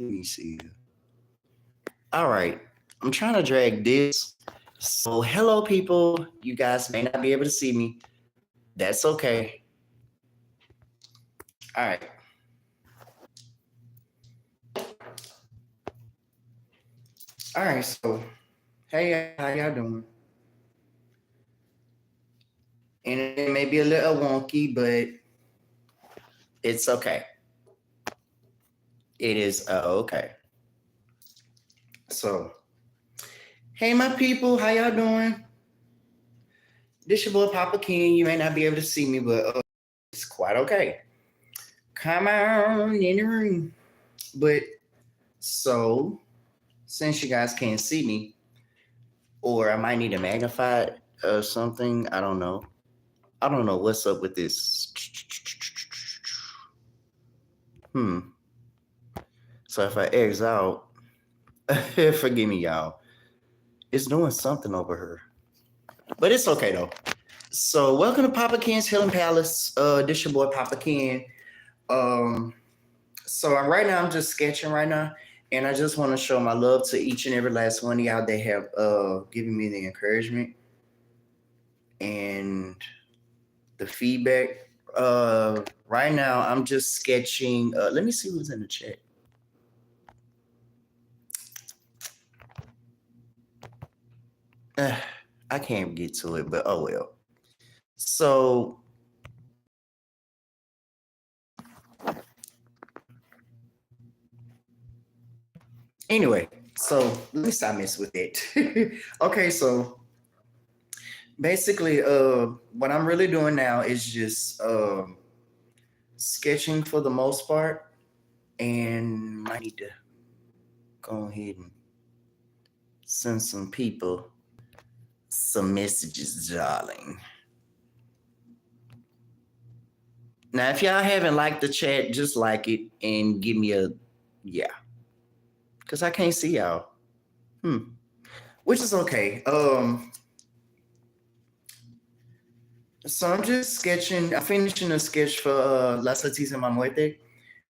Let me see. All right. I'm trying to drag this. So, hello, people. You guys may not be able to see me. That's okay. All right. All right. So, hey, how y'all doing? And it may be a little wonky, but it's okay. It is okay. So, hey, my people. How y'all doing? This your boy Papa King. You may not be able to see me, but it's quite okay. Come on in the room. But so, since you guys can't see me, or I might need a magnified or something, I don't know. I don't know what's up with this. Hmm. So if I X out, forgive me, y'all. It's doing something over here. But it's okay though. So welcome to Papa Ken's Healing Palace. This your boy Papa Ken. Um, so right now I'm just sketching right now. And I just want to show my love to each and every last one of y'all that have given me the encouragement and the feedback. Right now I'm just sketching. Let me see who's in the chat. I can't get to it, but oh well. So anyway, so let me stop messing with it. Okay, so basically, what I'm really doing now is just sketching for the most part, and I need to go ahead and send some people some messages, darling. Now, if y'all haven't liked the chat, just like it and give me a yeah, because I can't see y'all. Which is okay. So I'm just sketching. I'm finishing a sketch for La Santísima Muerte.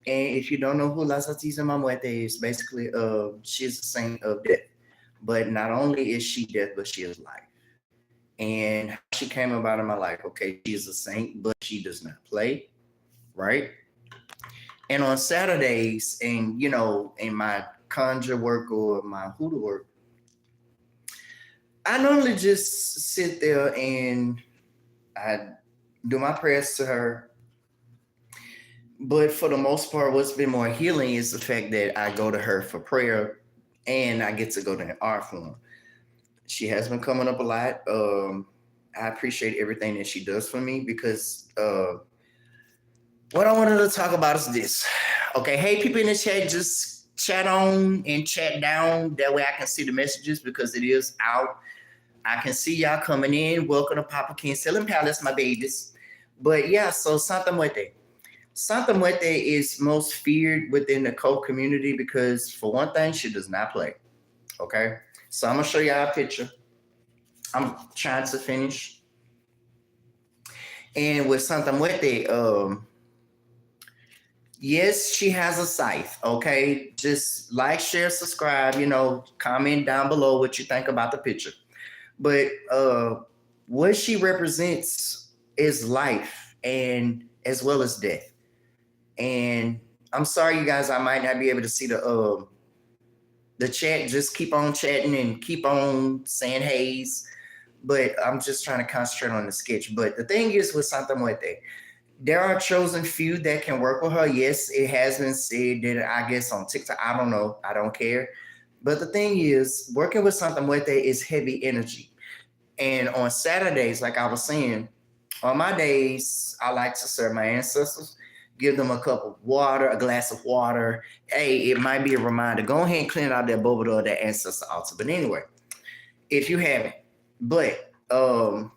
And if you don't know who La Santísima Muerte is, basically, she's a saint of death. But not only is she death, but she is life. And how she came about in my life, okay, she is a saint, but she does not play, right? And on Saturdays, and in my conjure work or my hoodoo work, I normally just sit there and I do my prayers to her. But for the most part, what's been more healing is the fact that I go to her for prayer and I get to go to the art form. She has been coming up a lot. I appreciate everything that she does for me because what I wanted to talk about is this. Okay, hey, people in the chat, just chat on and chat down. That way I can see the messages because it is out. I can see y'all coming in. Welcome to Papa King Selling Palace, my babies. But yeah, so Santa Muerte. Santa Muerte is most feared within the cult community because, for one thing, she does not play. Okay, so I'm gonna show y'all a picture. I'm trying to finish, and with Santa Muerte, yes, she has a scythe. Okay, just like, share, subscribe. Comment down below what you think about the picture. But what she represents is life and as well as death. And I'm sorry, you guys, I might not be able to see the chat. Just keep on chatting and keep on saying heys. But I'm just trying to concentrate on the sketch. But the thing is with Santa Muerte, there are chosen few that can work with her. Yes, it has been said that I guess on TikTok. I don't know. I don't care. But the thing is, working with Santa Muerte is heavy energy. And on Saturdays, like I was saying, on my days, I like to serve my ancestors, give them a cup of water, a glass of water. Hey, it might be a reminder. Go ahead and clean out that bubble or that ancestor altar. But anyway, if you haven't. But the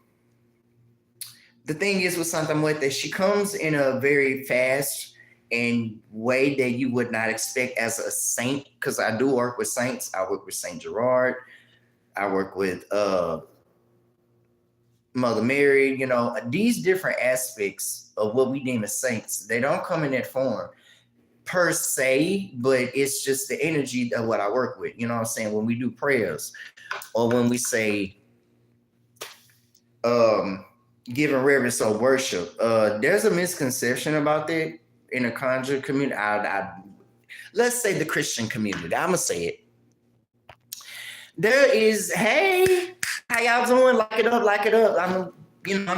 thing is with Santa Muerte, she comes in a very fast and way that you would not expect as a saint, because I do work with saints. I work with Saint Gerard. I work with Mother Mary. These different aspects of what we deem as saints, they don't come in that form. per se, but it's just the energy of what I work with. You know what I'm saying? When we do prayers or when we say giving reverence or worship, there's a misconception about that in the conjure community. Let's say the Christian community. I'm gonna say it. There is, hey, how y'all doing? Like it up, like it up. I'm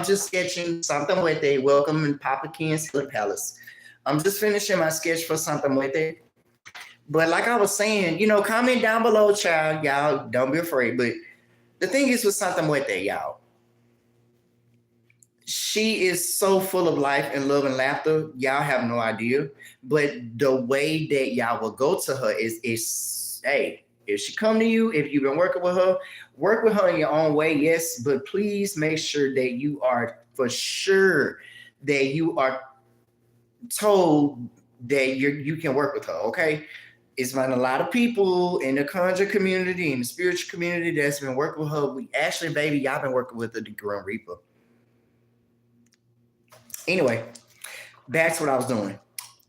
just sketching something with it. Welcome in Papa Ken's Hill Palace. I'm just finishing my sketch for something with it. But like I was saying, comment down below, child. Y'all don't be afraid. But the thing is with something with it, y'all. She is so full of life and love and laughter. Y'all have no idea. But the way that y'all will go to her is hey, if she come to you, if you've been working with her, work with her in your own way, yes. But please make sure that you are for sure that you are told that you can work with her, okay? It's been a lot of people in the conjure community, in the spiritual community that's been working with her. We actually, baby, y'all been working with the Grim Reaper. Anyway, that's what I was doing.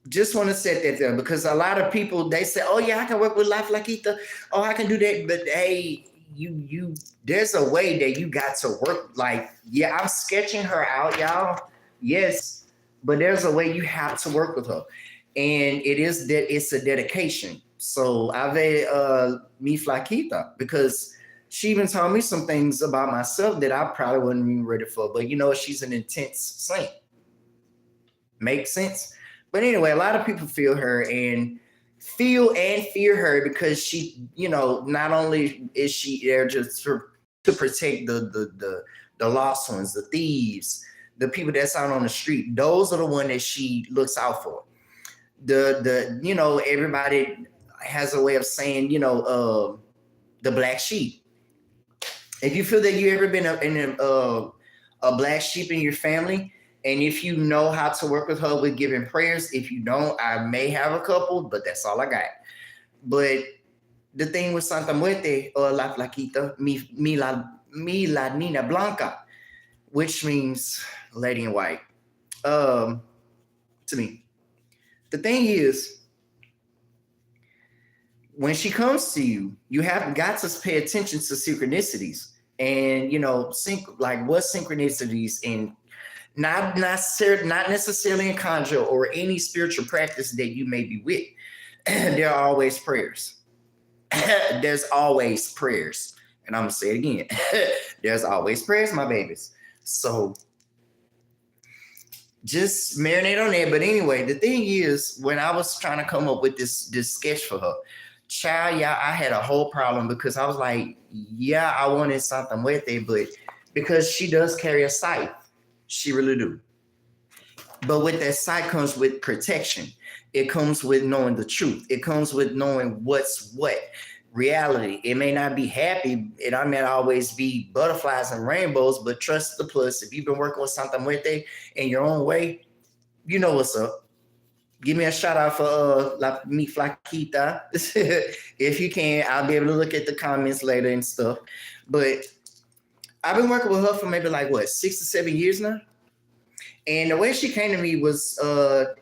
Just want to set that there because a lot of people, they say, oh yeah, I can work with Life Laquita. Oh, I can do that. But hey, there's a way that you got to work. Like, yeah, I'm sketching her out, y'all. Yes, but there's a way you have to work with her. And it's a dedication. So Ave mi flaquita, because she even told me some things about myself that I probably wasn't even ready for. But she's an intense saint. Makes sense? But anyway, a lot of people feel and fear her because she, not only is she there just to protect the lost ones, the thieves, the people that's out on the street. Those are the ones that she looks out for. Everybody has a way of saying, the black sheep. If you feel that you ever been in a black sheep in your family, and if you know how to work with her with giving prayers, if you don't, I may have a couple, but that's all I got. But the thing with Santa Muerte or La Flaquita, mi la Nina Blanca, which means lady in white, to me. The thing is, when she comes to you, you have got to pay attention to synchronicities and, like what synchronicities in not necessarily in conjure or any spiritual practice that you may be with. There are always prayers. There's always prayers. And I'm going to say it again. There's always prayers, my babies. So just marinate on that. But anyway, the thing is, when I was trying to come up with this sketch for her, child, yeah, I had a whole problem because I was like, yeah, I wanted something with it, but because she does carry a scythe. She really do. But with that side comes with protection. It comes with knowing the truth. It comes with knowing what's what. Reality. It may not be happy. It may not always be butterflies and rainbows, but trust the plus. If you've been working with something with it in your own way, you know what's up. Give me a shout out for mi flaquita. If you can, I'll be able to look at the comments later and stuff. But I've been working with her for maybe 6 to 7 years now. And the way she came to me was a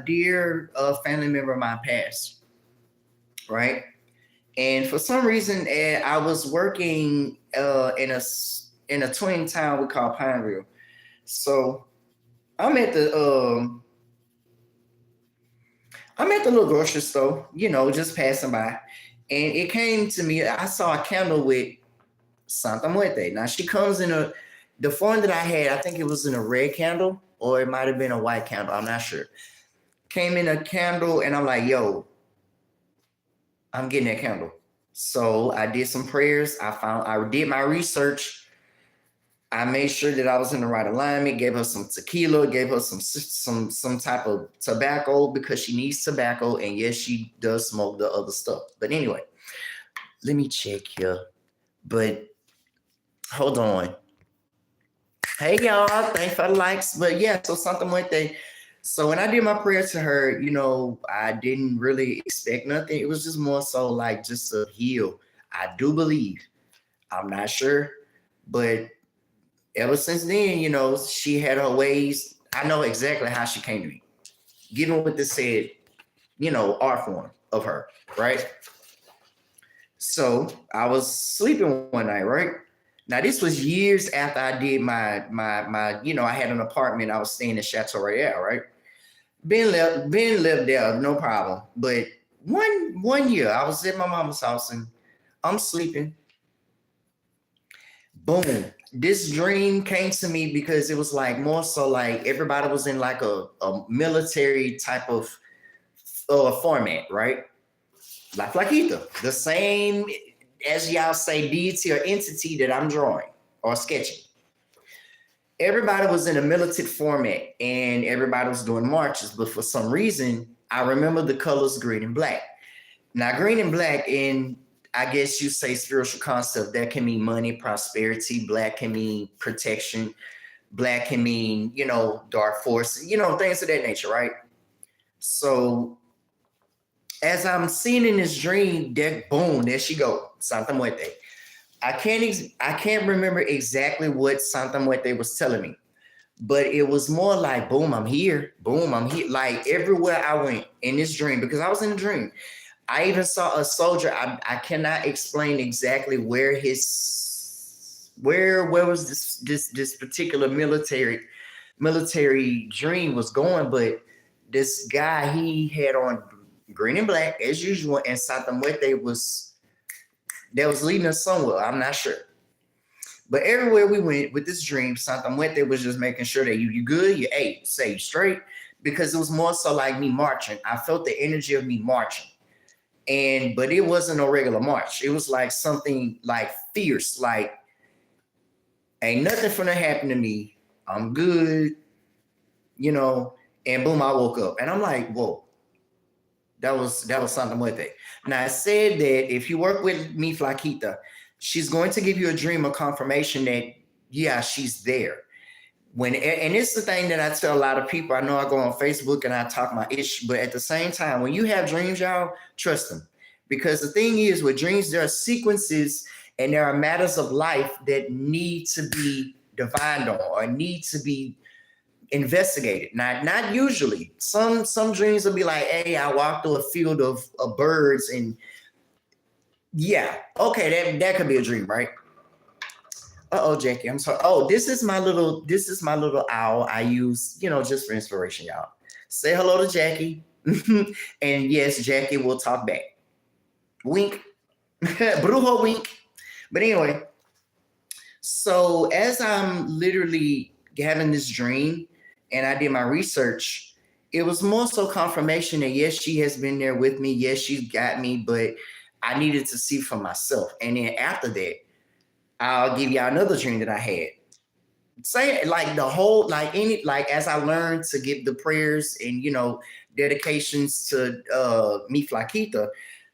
dear family member of mine passed, right? And for some reason, I was working in a twin town we call Pineville. So I'm at the little grocery store, just passing by, and it came to me. I saw a candle with Santa Muerte. Now she comes in the form that I had. I think it was in a red candle, or it might have been a white candle. I'm not sure. Came in a candle, and I'm like, yo, I'm getting that candle. So I did some prayers. I did my research. I made sure that I was in the right alignment, gave her some tequila, gave her some type of tobacco because she needs tobacco. And yes, she does smoke the other stuff. But anyway, let me check here. But hold on. Hey, y'all. Thanks for the likes. But yeah, so something like that. So when I did my prayer to her, I didn't really expect nothing. It was just more so just to heal. I do believe. I'm not sure. But ever since then, she had her ways. I know exactly how she came to me. Given what this said, art form of her, right? So I was sleeping one night, right? Now this was years after I did my I had an apartment. I was staying in Chateau Royale, right? Been lived there, no problem. But one year I was at my mama's house and I'm sleeping. Boom. This dream came to me because it was like more so like everybody was in like a military type of format, right? Like Flaquita, the same as y'all say deity or entity that I'm drawing or sketching. Everybody was in a militant format and everybody was doing marches, but for some reason, I remember the colors green and black. Now, green and black, in I guess you say spiritual concept, that can mean money, prosperity. Black can mean protection. Black can mean, dark force, things of that nature, right? So as I'm seeing in this dream, that boom, there she go, Santa Muerte. I can't remember exactly what Santa Muerte was telling me, but it was more like boom, I'm here, boom, I'm here. Like everywhere I went in this dream, because I was in a dream. I even saw a soldier. I cannot explain exactly where where was this particular military dream was going, but this guy, he had on green and black as usual, and Santa Muerte was leading us somewhere. I'm not sure. But everywhere we went with this dream, Santa Muerte was just making sure that you good, you ate, say straight, because it was more so like me marching. I felt the energy of me marching. But it wasn't a regular march. It was like something like fierce, like ain't nothing finna happen to me. I'm good, and boom, I woke up. And I'm like, whoa, that was Santa Muerte. Now I said that if you work with me, Flaquita, she's going to give you a dream of confirmation that, yeah, she's there. And it's the thing that I tell a lot of people. I know I go on Facebook and I talk my ish, but at the same time, when you have dreams, y'all, trust them. Because the thing is, with dreams, there are sequences and there are matters of life that need to be divined on or need to be investigated. Not usually. Some dreams will be like, hey, I walked through a field of birds, and yeah, okay, that could be a dream, right? Uh-oh, Jackie, I'm sorry. Oh, this is my little owl I use, just for inspiration, y'all. Say hello to Jackie. And yes, Jackie will talk back. Wink. Brujo wink. But anyway, so as I'm literally having this dream and I did my research, it was more so confirmation that yes, she has been there with me. Yes, she's got me, but I needed to see for myself. And then after that, I'll give y'all another dream that I had. Say like the whole, like as I learned to give the prayers and dedications to me Flaquita,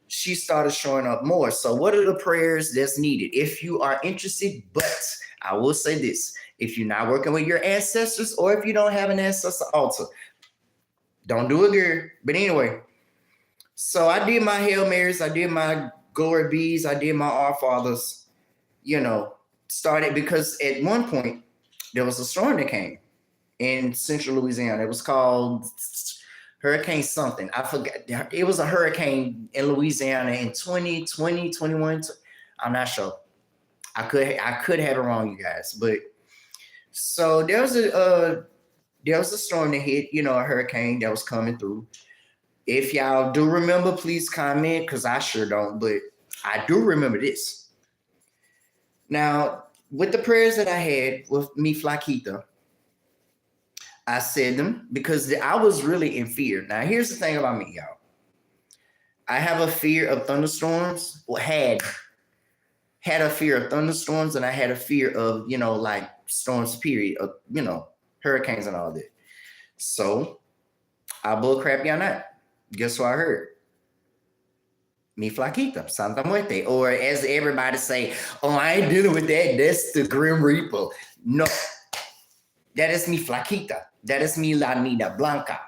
she started showing up more. So what are the prayers that's needed if you are interested? But I will say this: if you're not working with your ancestors, or if you don't have an ancestor altar, don't do it, girl. But anyway, so I did my Hail Marys, I did my Glory Bees, I did my Our Fathers. Started because at one point there was a storm that came in central Louisiana. It was called Hurricane something. I forgot. It was a hurricane in Louisiana in 2020, 21. I'm not sure. I could have it wrong, you guys. But so there was a storm that hit, a hurricane that was coming through. If y'all do remember, please comment, because I sure don't, but I do remember this. Now, with the prayers that I had with me Flaquita, I said them because I was really in fear. Now, here's the thing about me, y'all. I have a fear of thunderstorms, or had a fear of thunderstorms, and I had a fear of, like storms, period, of, hurricanes and all that. So I bullcrap y'all not. Guess what I heard? Me Flaquita, Santa Muerte. Or as everybody say, oh, I ain't dealing with that. That's the Grim Reaper. No, that is me Flaquita. That is me La Nina Blanca.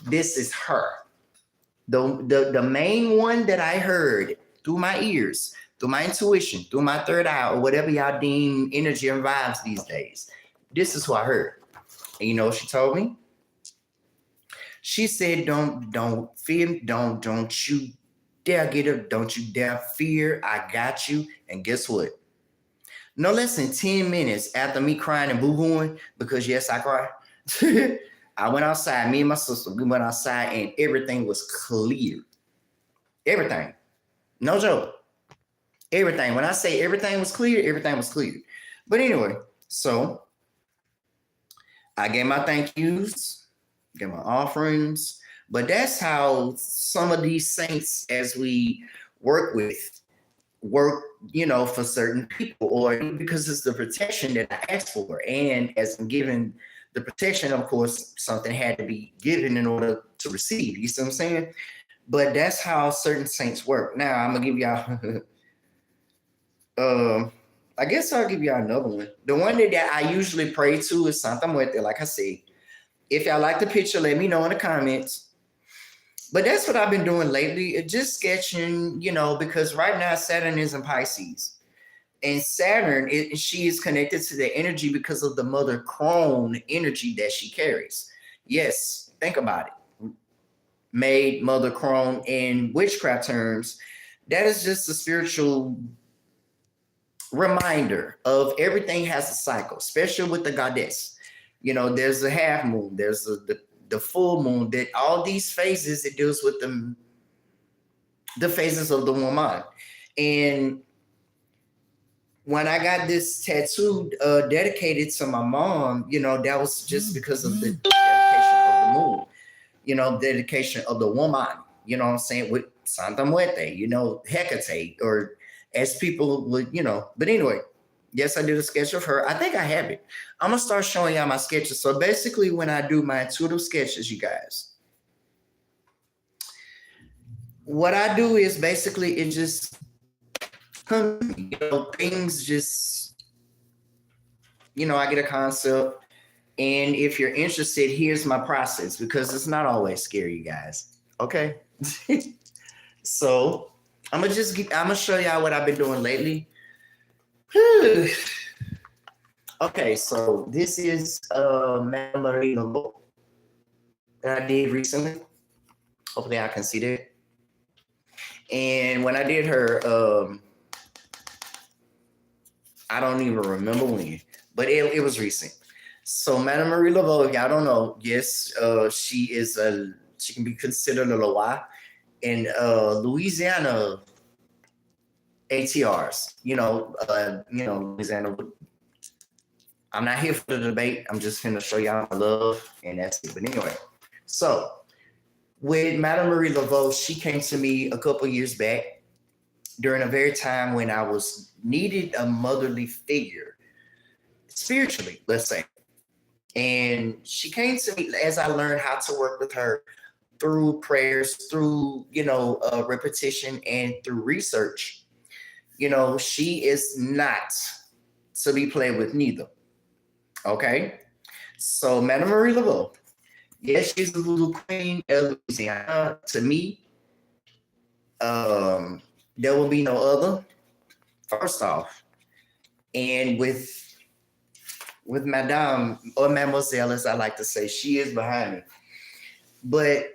This is her. The main one that I heard through my ears, through my intuition, through my third eye, or whatever y'all deem energy and vibes these days. This is who I heard. And you know what she told me? She said, don't fear, don't you dare get up, don't you dare fear. I got you. And guess what? No less than 10 minutes after me crying and boo-hooing, because yes, I cry. I went outside, me and my sister, we went outside and everything was clear. Everything. No joke. Everything. When I say everything was clear, everything was clear. But anyway, so I gave my thank yous, gave my offerings. But that's how some of these saints, as we work with, work, for certain people, or because it's the protection that I asked for. And as I'm giving the protection, of course, something had to be given in order to receive. You see what I'm saying? But that's how certain saints work. Now I'm gonna give y'all I guess I'll give y'all another one. The one that I usually pray to is Santa Muerte, like I said. If y'all like the picture, let me know in the comments. But that's what I've been doing lately, just sketching, because right now Saturn is in Pisces. And Saturn, she is connected to the energy because of the mother crone energy that she carries. Yes, think about it. Maid, mother crone, in witchcraft terms, that is just a spiritual reminder of everything has a cycle, especially with the goddess. There's a half moon, there's the full moon, that all these phases, it deals with the phases of the woman. And when I got this tattoo dedicated to my mom, that was just because of the dedication of the moon, dedication of the woman, what I'm saying, with Santa Muerte, Hecate, or as people would, But anyway, yes, I did a sketch of her. I think I have it. I'm going to start showing y'all my sketches. So basically, when I do my intuitive sketches, you guys, what I do is basically it just comes, things just, I get a concept. And if you're interested, here's my process, because it's not always scary, you guys. Okay. So I'm gonna show y'all what I've been doing lately. Okay, so this is Madame Marie Laveau that I did recently. Hopefully I can see that. And when I did her, I don't even remember when, but it was recent. So Madame Marie Laveau, if y'all don't know, yes, she can be considered a Loa in Louisiana ATRs. Louisiana. I'm not here for the debate. I'm just going to show y'all my love, and that's it. But anyway, so with Madame Marie Laveau, she came to me a couple years back during a very time when I was needed a motherly figure, spiritually, let's say. And she came to me as I learned how to work with her through prayers, through, repetition, and through research. She is not to be played with neither. Okay? So Madame Marie Laveau, yes, she's the little queen of Louisiana. To me, there will be no other, first off. And with Madame, or Mademoiselle, as I like to say, she is behind me. But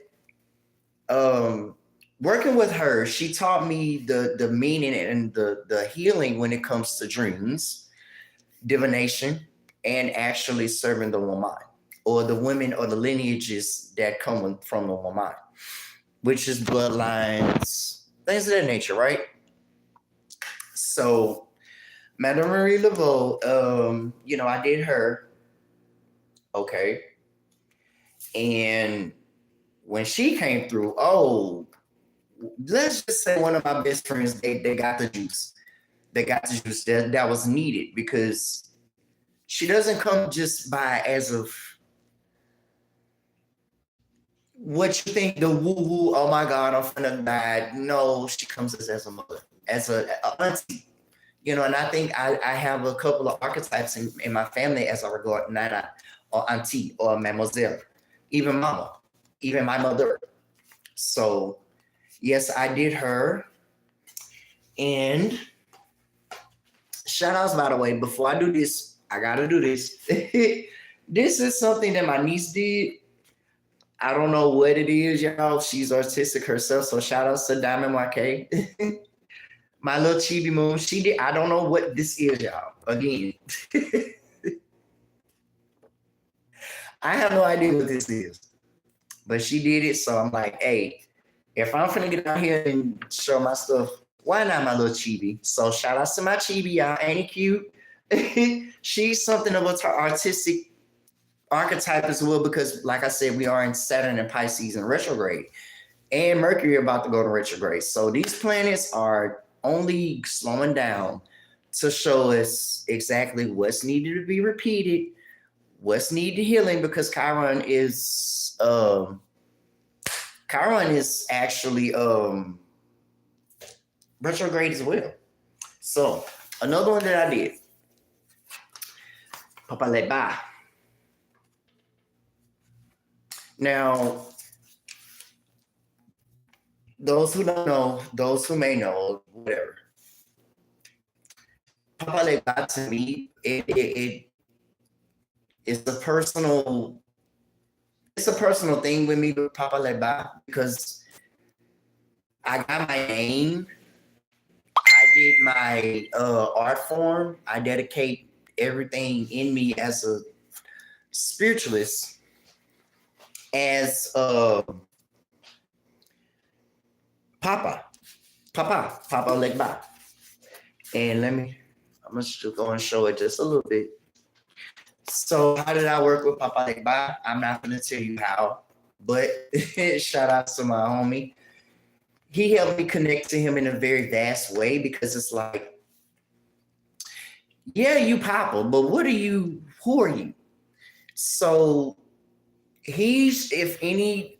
working with her, she taught me the meaning and the healing when it comes to dreams, divination, and actually serving the woman, or the women, or the lineages that come from the woman, which is bloodlines, things of that nature, right? So Madame Marie Laveau, I did her. Okay. And when she came through, let's just say one of my best friends, they got the juice. They got the juice that was needed, because she doesn't come just by as of what you think, the woo-woo, oh my God, I'm finna die. No, she comes as a mother, as a auntie. And I think I have a couple of archetypes in my family as I regard Nana, or auntie, or mademoiselle, even mama, even my mother. So yes, I did her. And shout outs, by the way, before I do this, I gotta do this. This is something that my niece did. I don't know what it is, y'all. She's artistic herself, so shout outs to Diamond Marquet. My little chibi moon, she did. I don't know what this is, y'all. Again, I have no idea what this is, but she did it. So I'm like, hey, if I'm finna get out here and show my stuff, why not my little chibi? So shout outs to my chibi, y'all. Ain't it cute? She's something of an artistic archetype as well, because like I said, we are in Saturn and Pisces in retrograde, and Mercury about to go to retrograde. So these planets are only slowing down to show us exactly what's needed to be repeated, what's needed healing, because Chiron is actually retrograde as well. So another one that I did, Papa Leba. Now, those who don't know, those who may know, whatever. Papa Leba to me, it's a personal thing with me with Papa Leba, because I got my name. I did my art form. I dedicate everything in me as a spiritualist as Papa Legba. And I'm just going to show it just a little bit. So how did I work with Papa Legba? I'm not going to tell you how, but shout out to my homie. He helped me connect to him in a very vast way, because it's like, yeah, you Papa, but who are you? So if any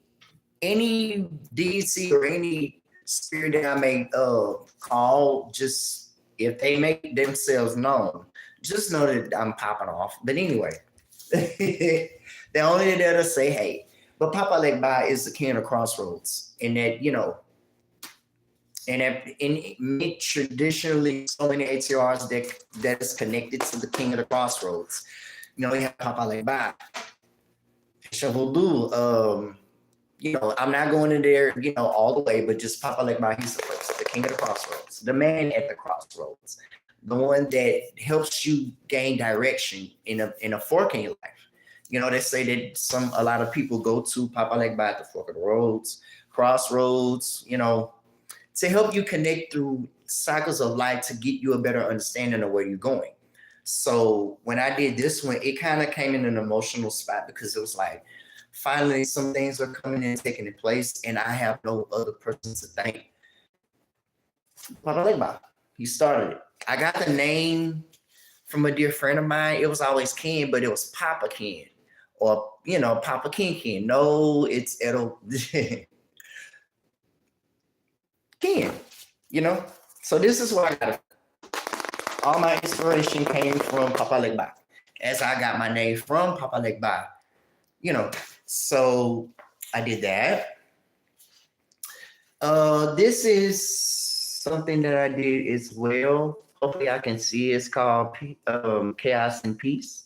deity or any spirit that I may call, just if they make themselves known, just know that I'm popping off. But anyway, they only there to say hey. But Papa Legba is the king of crossroads, and that, in traditionally so many ATRs that is connected to the king of the crossroads. We have Papa Legba, Chavodu. I'm not going in there, all the way, but just Papa Legba, he's the place, the king of the crossroads, the man at the crossroads, the one that helps you gain direction in a fork in your life. They say that a lot of people go to Papa Legba at the fork of the roads, crossroads, to help you connect through cycles of life, to get you a better understanding of where you're going. So when I did this one, it kind of came in an emotional spot, because it was like, finally, some things are coming and taking place, and I have no other person to thank. Papa Legba, he started it. I got the name from a dear friend of mine. It was always Ken, but it was Papa Ken, or Papa Ken. No, it's Edo Ken. So this is where I got it. All my inspiration came from Papa Legba, as I got my name from Papa Legba. So I did that. This is something that I did as well. Hopefully I can see. It's called Chaos and Peace.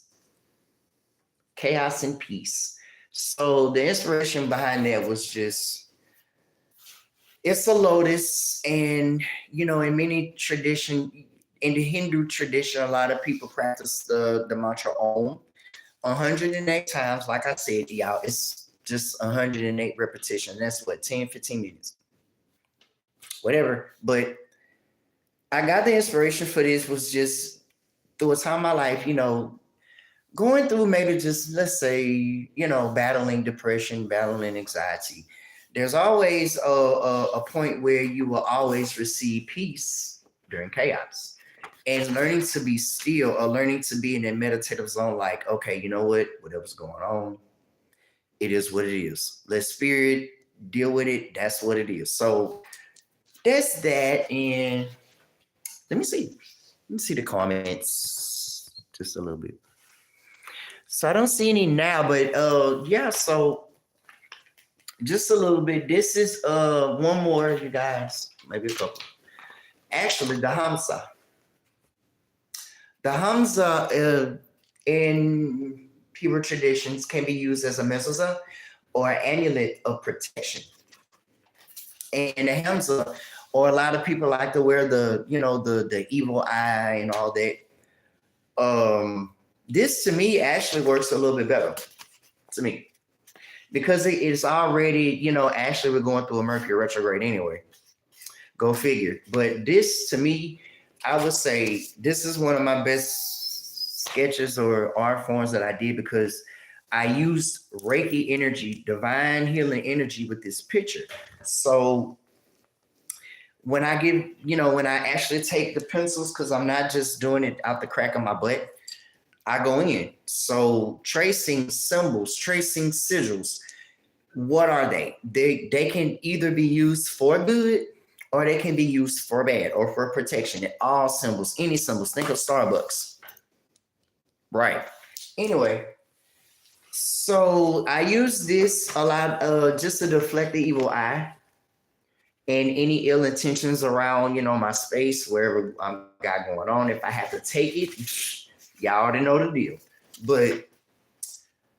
Chaos and Peace. So the inspiration behind that was just, it's a lotus, and in many tradition, in the Hindu tradition, a lot of people practice the mantra Om 108 times. Like I said, y'all, it's just 108 repetition. That's what, 10, 15 minutes, whatever. But I got the inspiration for this was just through a time in my life, going through maybe just, let's say, battling depression, battling anxiety. There's always a point where you will always receive peace during chaos. And learning to be still, or learning to be in a meditative zone, like, okay, you know what? Whatever's going on, it is what it is. Let spirit deal with it. That's what it is. So that's that. And let me see the comments just a little bit. So I don't see any now, but yeah, so just a little bit. This is one more, you guys, maybe a couple. Actually, the Hamsa. The Hamza in Hebrew traditions can be used as a mezuzah or an amulet of protection. And the Hamza, or a lot of people like to wear the, the evil eye and all that. This to me actually works a little bit better to me because it's already, actually we're going through a Mercury retrograde anyway. Go figure. But this to me, I would say this is one of my best sketches or art forms that I did because I used Reiki energy, divine healing energy with this picture. So when I give, when I actually take the pencils, because I'm not just doing it out the crack of my butt, I go in. So tracing symbols, tracing sigils, what are they? They can either be used for good or they can be used for bad or for protection. All symbols, any symbols. Think of Starbucks. Right. Anyway, so I use this a lot just to deflect the evil eye and any ill intentions around, my space, wherever I got going on. If I have to take it, y'all already know the deal. But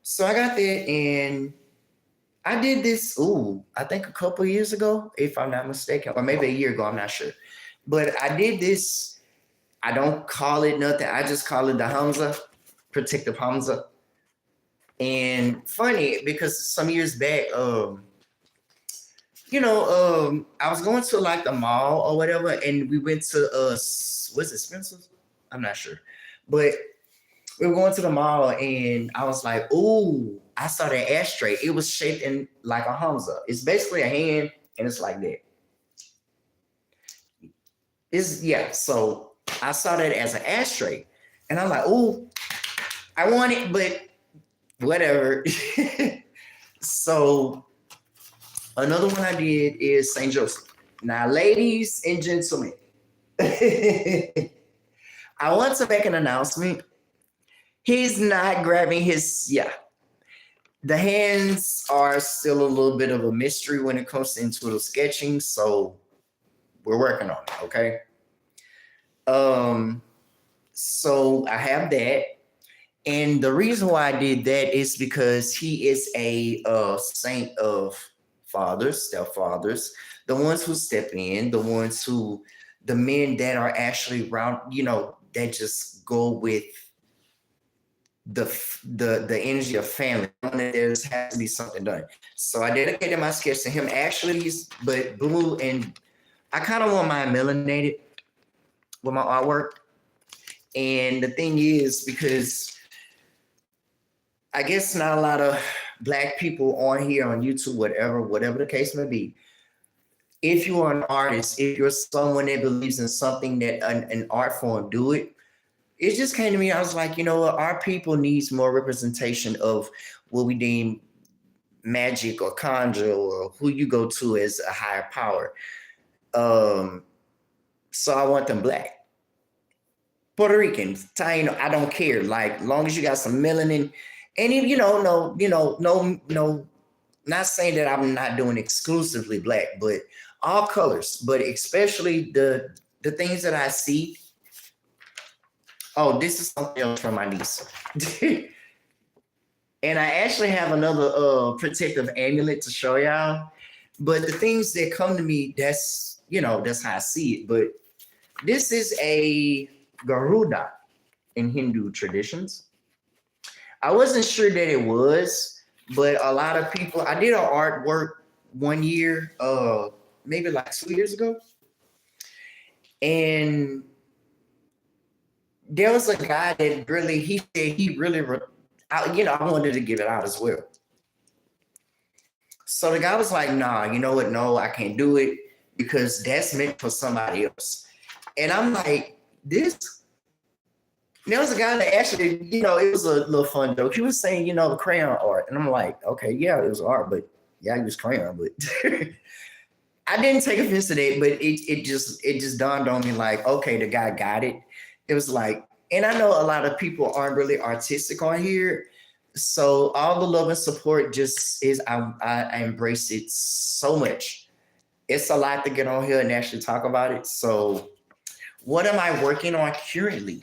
so I got that and I did this, I think a couple of years ago, if I'm not mistaken, or maybe a year ago, I'm not sure. But I did this, I don't call it nothing. I just call it the Hamza, protective Hamza. And funny, because some years back, I was going to like the mall or whatever, and we went to was it Spencer's? I'm not sure. But we were going to the mall and I was like, I saw that ashtray. It was shaped in like a Hamza. It's basically a hand and it's like that. So I saw that as an ashtray and I'm like, I want it, but whatever. So another one I did is St. Joseph. Now, ladies and gentlemen, I want to make an announcement. He's not grabbing the hands are still a little bit of a mystery when it comes to intuitive sketching. So we're working on it. Okay. So I have that. And the reason why I did that is because he is a saint of fathers, stepfathers, the ones who step in, the men that are actually around, that just go with the energy of family. There has to be something done. So I dedicated my sketch to him. Actually, he's but blue, and I kind of want mine melanated with my artwork. And the thing is, because I guess not a lot of Black people on here on YouTube, whatever the case may be. If you are an artist, if you're someone that believes in something that an art form do it just came to me. I was like, our people needs more representation of what we deem magic or conjure or who you go to as a higher power. So I want them Black. Puerto Rican, Taino, I don't care. Like, long as you got some melanin, and no, not saying that I'm not doing exclusively Black, but all colors, but especially the things that I see. Oh, this is something else from my niece. And I actually have another protective amulet to show y'all. But the things that come to me, that's how I see it. But this is a Garuda in Hindu traditions. I wasn't sure that it was, but a lot of people, I did an artwork one year, maybe like 2 years ago. And there was a guy that really, he said he really, I wanted to give it out as well. So the guy was like, nah, you know what? No, I can't do it because that's meant for somebody else. And I'm like, this. There was a guy that actually, it was a little fun joke. He was saying, the crayon art. And I'm like, okay, yeah, it was art, but yeah, I use crayon, but I didn't take offense to that, but it just dawned on me like, okay, the guy got it. It was like, and I know a lot of people aren't really artistic on here. So all the love and support just is, I embrace it so much. It's a lot to get on here and actually talk about it. So what am I working on currently?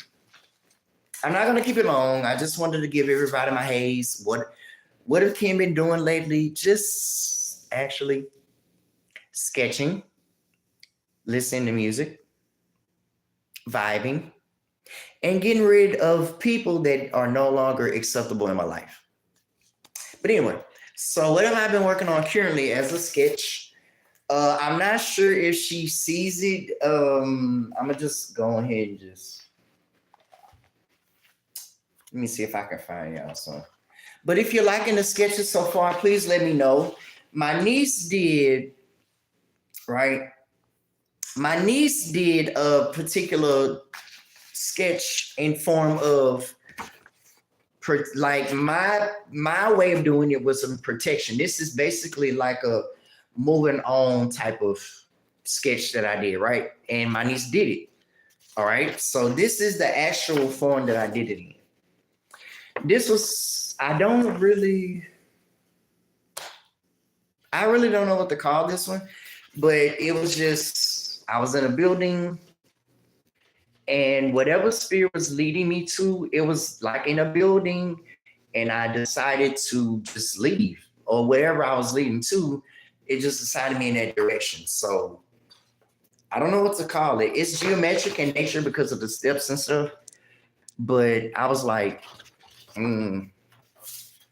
I'm not going to keep it long. I just wanted to give everybody my haze. What have Kim been doing lately? Just actually sketching, listening to music, vibing, and getting rid of people that are no longer acceptable in my life. But anyway, so what have I been working on currently as a sketch? I'm not sure if she sees it. I'm gonna just go ahead and just let me see if I can find y'all some. But if you're liking the sketches so far, please let me know. My niece did, right? My niece did a particular sketch in form of like my way of doing it was some protection. This is basically like a moving on type of sketch that I did, right? And my niece did it. All right. So this is the actual form that I did it in. This was I really don't know what to call this one, but it was just I was in a building and whatever spirit was leading me to, it was like in a building, and I decided to just leave or wherever I was leading to, it just decided me in that direction. So I don't know what to call it. It's geometric in nature because of the steps and stuff, but I was like, and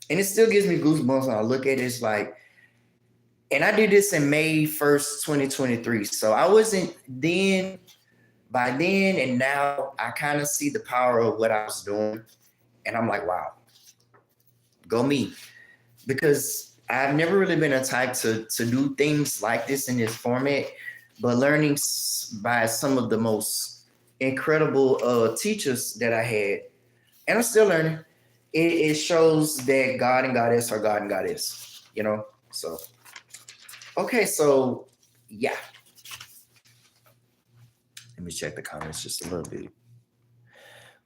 it still gives me goosebumps when I look at it. It's like, and I did this in May 1st, 2023. So I wasn't then, by then, and now I kind of see the power of what I was doing. And I'm like, wow, go me. Because I've never really been a type to do things like this in this format, but learning by some of the most incredible teachers that I had, and I'm still learning, it shows that God and Goddess are God and Goddess, you know? So, okay, so yeah. Let me check the comments just a little bit.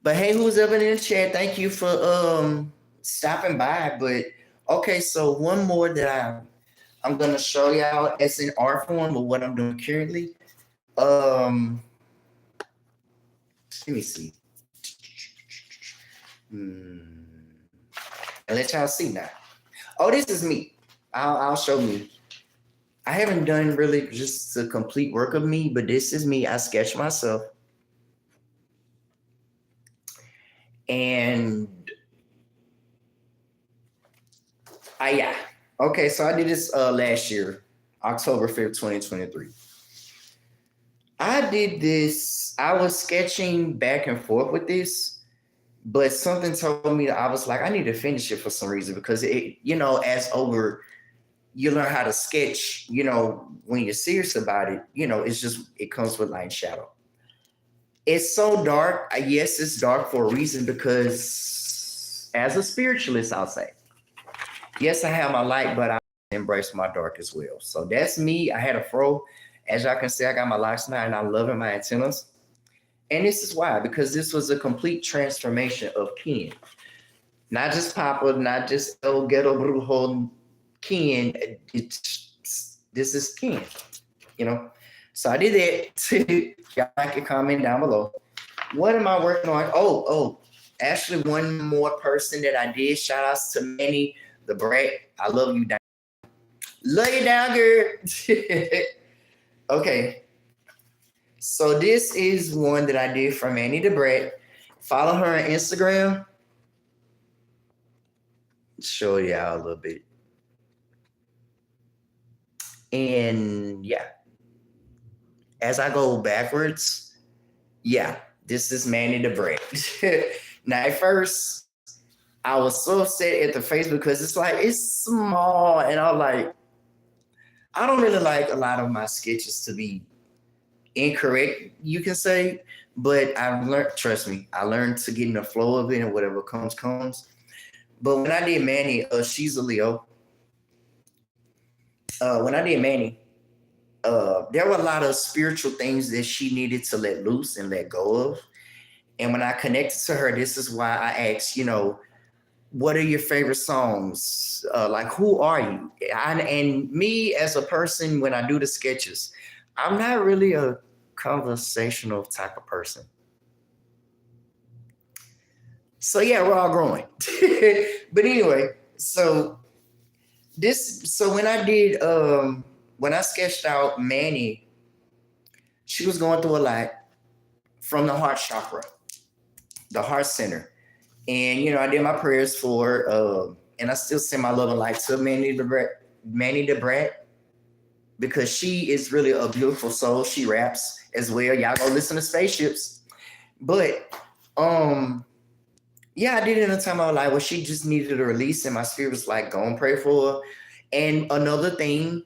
But hey, who's up in the chat? Thank you for stopping by. But okay, so one more that I'm gonna show y'all as in art form of what I'm doing currently. Let me see. And let y'all see now. Oh, this is me. I'll show me. I haven't done really just a complete work of me, but this is me. I sketched myself. And yeah. Okay, so I did this last year, October 5th, 2023. I did this, I was sketching back and forth with this, but something told me that I was like, I need to finish it for some reason because it, as over you learn how to sketch, when you're serious about it, it comes with light and shadow. It's so dark. Yes, it's dark for a reason because as a spiritualist, I'll say, yes, I have my light, but I embrace my dark as well. So that's me. I had a fro. As y'all can see, I got my locks now and I'm loving my antennas. And this is why, because this was a complete transformation of Ken. Not just Papa, not just El Ghetto Brujo Ken. This is Ken, So I did that. Y'all can comment down below. What am I working on? Oh, actually, one more person that I did. Shout outs to Manny the Brat. I love you down. Love you down, girl. Okay. So this is one that I did for Manny the Brat. Follow her on Instagram. Show y'all a little bit. And yeah. As I go backwards, yeah, this is Manny the Brat. Now, at first, I was so upset at the face because it's like, it's small. And I'm like, I don't really like a lot of my sketches to be incorrect, you can say. But I've learned, trust me, I learned to get in the flow of it and whatever comes. But when I did Manny, she's a Leo. When I did Manny, there were a lot of spiritual things that she needed to let loose and let go of. And when I connected to her, this is why I asked, what are your favorite songs? Like, who are you? And me as a person, when I do the sketches, I'm not really a conversational type of person. So yeah, we're all growing. But anyway, so So when I sketched out Manny, she was going through a lot from the heart chakra, the heart center. And I did my prayers for her, and I still send my love and light to Manny the Brat, because she is really a beautiful soul. She raps as well. Y'all go listen to Spaceships. But yeah, I did it in a time I was like, well, she just needed a release, and my spirit was like, go and pray for her. And another thing,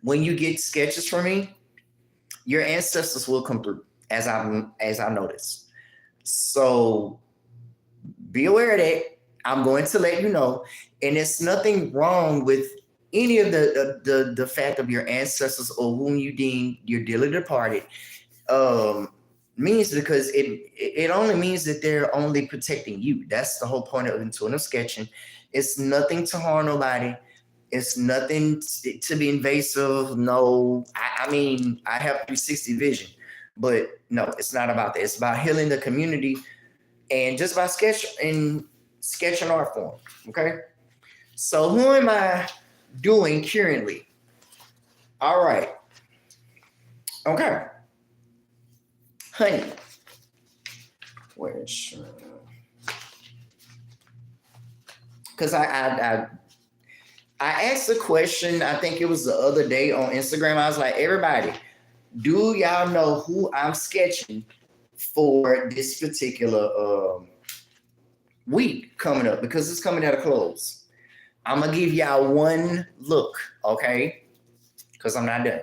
when you get sketches from me, your ancestors will come through, as I noticed. So be aware of that. I'm going to let you know, and there's nothing wrong with any of the fact of your ancestors or whom you deem your dearly departed. Um, Means, because it only means that they're only protecting you. That's the whole point of intuitive sketching. It's nothing to harm nobody. It's nothing to be invasive. No, I mean, I have 360 vision, but no, it's not about that. It's about healing the community, and just by sketching art form. Okay. So who am I doing currently? All right. Okay. Honey. Where's because I asked a question, I think it was the other day on Instagram. I was like, everybody, do y'all know who I'm sketching for this particular week coming up? Because it's coming at a close. I'm going to give y'all one look, okay? Because I'm not done.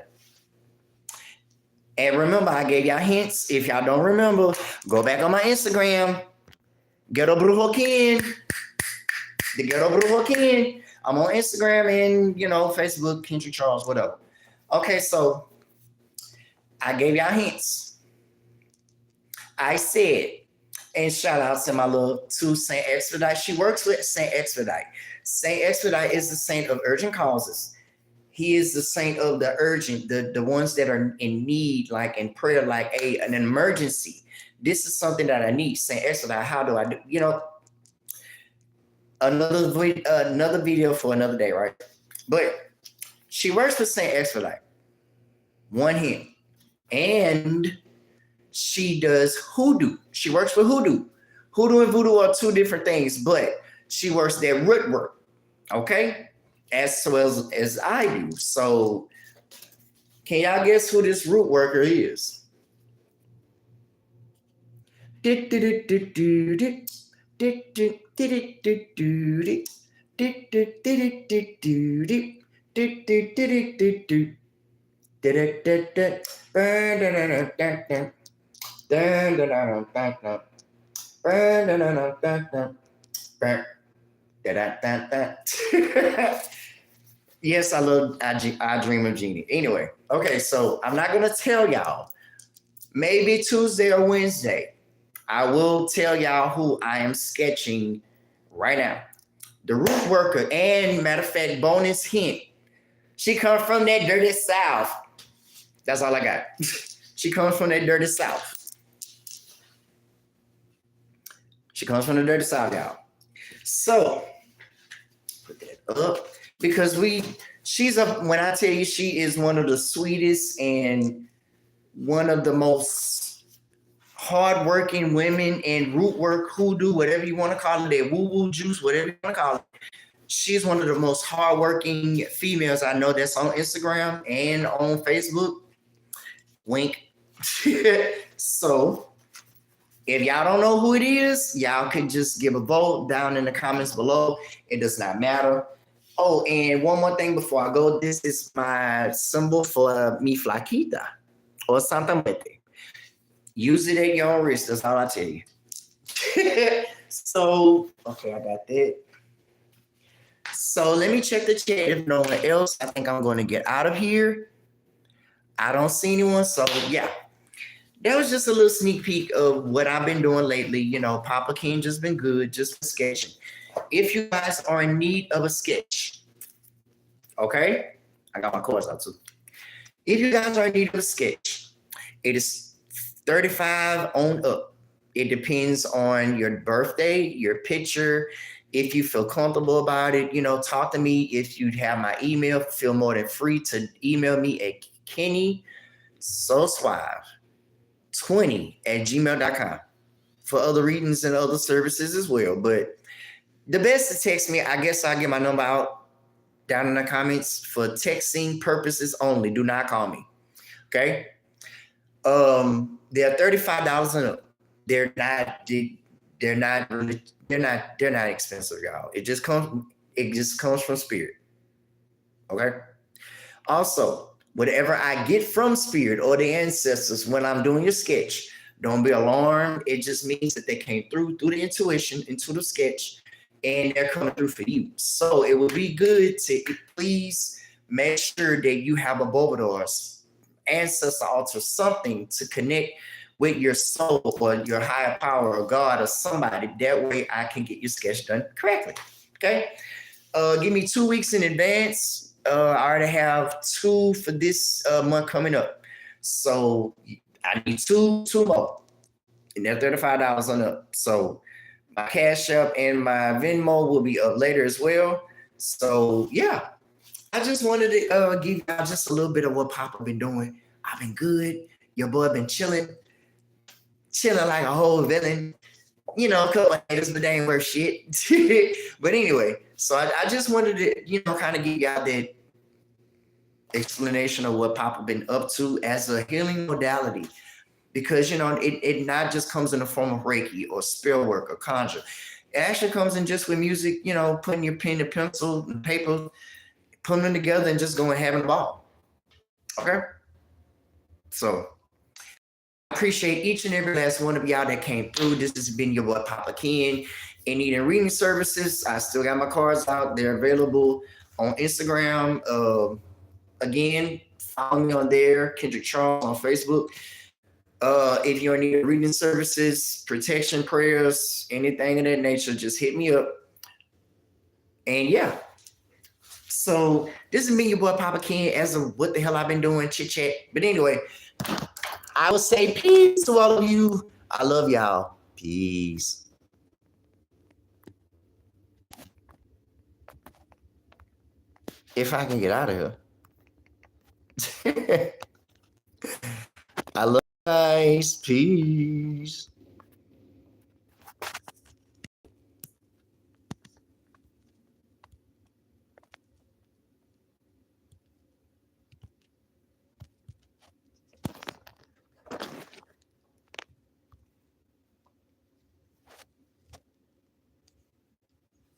And remember, I gave y'all hints. If y'all don't remember, go back on my Instagram. Ghetto Brujo Ken. The Ghetto Brujo Ken. I'm on Instagram and, Facebook, Kendrick Charles, whatever. Okay, so I gave y'all hints. I said, and shout out to my love to Saint Expedite. She works with Saint Expedite. Saint Expedite is the saint of urgent causes. He is the saint of the urgent, the ones that are in need, like in prayer, like an emergency. This is something that I need. Saint Expedite, how do I do? Another video for another day, right? But she works with Saint Expedite. One hint. And she does hoodoo. She works for hoodoo. Hoodoo and voodoo are two different things, but she works their root work, okay? As well as I do. So can y'all guess who this root worker is? Yes, I Dream of Jeannie. Anyway, okay, so I'm not gonna tell y'all. Maybe Tuesday or Wednesday, I will tell y'all who I am sketching right now. The root worker, and matter of fact, bonus hint, she comes from that dirty South. That's all I got. She comes from that dirty South. She comes from the dirty South, y'all. So put that up, because when I tell you, she is one of the sweetest and one of the most hardworking women in root work, hoodoo, whatever you want to call it, that woo-woo juice, whatever you want to call it. She's one of the most hardworking females I know that's on Instagram and on Facebook. Wink. So if y'all don't know who it is, y'all can just give a vote down in the comments below. It does not matter. Oh, and one more thing before I go. This is my symbol for mi flaquita or Santa Muerte. Use it at your own risk. That's all I tell you. So, okay, I got that. So let me check the chat. If no one else, I think I'm going to get out of here. I don't see anyone. So, yeah. That was just a little sneak peek of what I've been doing lately. Papa King just been good, just sketching. If you guys are in need of a sketch, okay? I got my cards out too. If you guys are in need of a sketch, it is $35 on up. It depends on your birthday, your picture, If you feel comfortable about it, talk to me. If you have my email, feel more than free to email me at KennySoSuave20@gmail.com for other readings and other services as well. But the best to text me, I guess I'll get my number out down in the comments for texting purposes only. Do not call me. Okay. They're $35 and up. They're not really, they're not expensive, y'all. It just comes from Spirit. Okay. Also, whatever I get from Spirit or the ancestors when I'm doing your sketch, don't be alarmed. It just means that they came through the intuition into the sketch, and they're coming through for you. So it would be good to please make sure that you have a Bobador's ancestor altar, something to connect with your soul or your higher power or God or somebody. That way I can get your sketch done correctly. Okay. Give me 2 weeks in advance. I already have 2 for this month coming up. So I need two more. And they're $35 on up. So my Cash App and my Venmo will be up later as well. So yeah, I just wanted to give you just a little bit of what Papa been doing. I've been good. Your boy been chilling like a whole villain. A couple of haters, but they ain't worth shit. But anyway, so I just wanted to, kind of give y'all that explanation of what Papa been up to as a healing modality. Because, it not just comes in the form of Reiki or spell work or conjure. It actually comes in just with music, putting your pen and pencil and paper, putting them together and just going having a ball. Okay? So I appreciate each and every last one of y'all that came through. This has been your boy Papa Ken. And needing reading services, I still got my cards out. They're available on Instagram. Again, follow me on there, Kendrick Charles on Facebook. If you're in need of reading services, protection prayers, anything of that nature, just hit me up. And yeah. So this is me, your boy Papa Ken, as of what the hell I've been doing, chit chat. But anyway, I will say peace to all of you. I love y'all. Peace. If I can get out of here. I love you guys. Peace.